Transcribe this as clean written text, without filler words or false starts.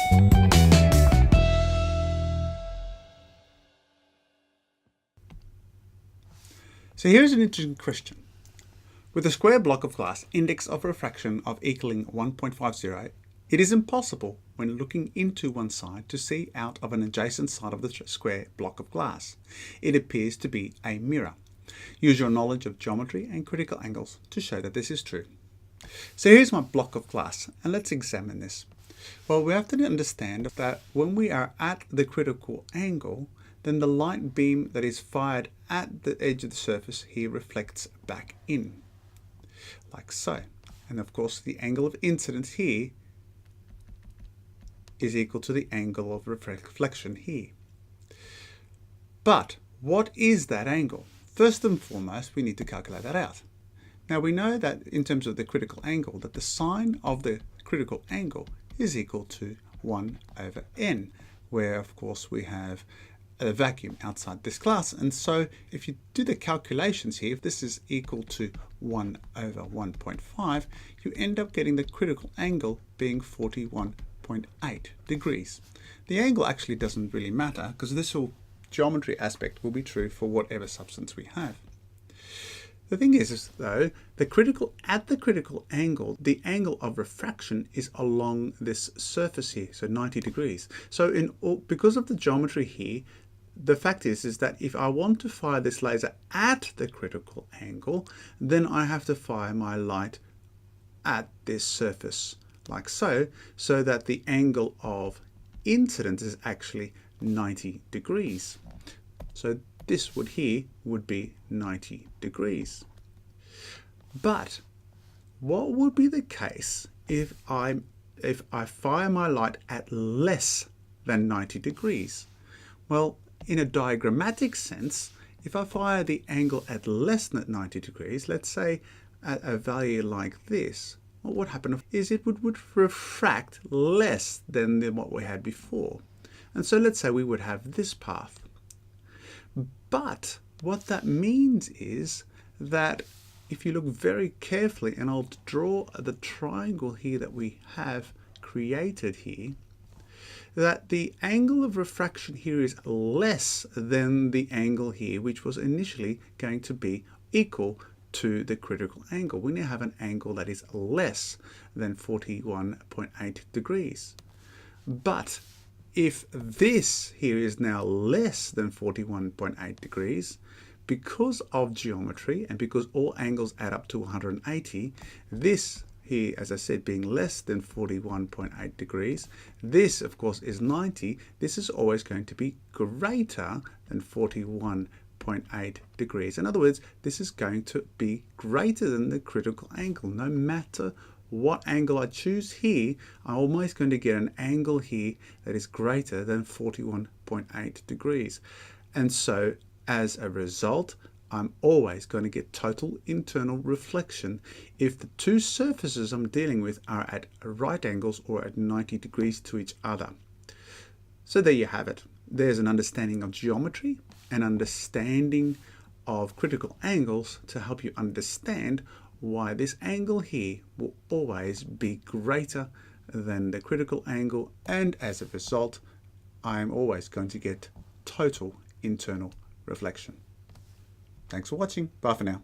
So here's an interesting question. With a square block of glass, index of refraction of equaling 1.50, it is impossible when looking into one side to see out of an adjacent side of the square block of glass. It appears to be a mirror. Use your knowledge of geometry and critical angles to show that this is true. So here's my block of glass, and let's examine this. Well, we have to understand that when we are at the critical angle, then the light beam that is fired at the edge of the surface here reflects back in, like so. And of course, the angle of incidence here is equal to the angle of reflection here. But what is that angle? First and foremost, we need to calculate that out. Now we know that in terms of the critical angle, that the sine of the critical angle is equal to 1 over n, where of course we have a vacuum outside this glass. And so if you do the calculations here, if this is equal to 1 over 1.5, you end up getting the critical angle being 41.8 degrees. The angle actually doesn't really matter because this geometry aspect will be true for whatever substance we have. The thing is though, at the critical angle, the angle of refraction is along this surface here, so 90 degrees. So because of the geometry here, the fact is that if I want to fire this laser at the critical angle, then I have to fire my light at this surface, like so, so that the angle of incidence is actually 90 degrees. So this would be 90 degrees. But what would be the case if I fire my light at less than 90 degrees? Well, in a diagrammatic sense, if I fire the angle at less than 90 degrees, let's say at a value like this, what would happen is it would refract less than what we had before. And so let's say we would have this path. But what that means is that if you look very carefully, and I'll draw the triangle here that we have created here, that the angle of refraction here is less than the angle here, which was initially going to be equal to the critical angle. We now have an angle that is less than 41.8 degrees. But if this here is now less than 41.8 degrees, because of geometry and because all angles add up to 180, this here, as I said, being less than 41.8 degrees, this of course is 90, this is always going to be greater than 41.8 degrees. In other words, this is going to be greater than the critical angle. No matter what angle I choose here, I'm always going to get an angle here that is greater than 41.8 degrees. And so as a result, I'm always going to get total internal reflection if the two surfaces I'm dealing with are at right angles or at 90 degrees to each other. So there you have it. There's an understanding of geometry, an understanding of critical angles to help you understand why this angle here will always be greater than the critical angle, and as a result, I'm always going to get total internal reflection. Thanks for watching. Bye for now.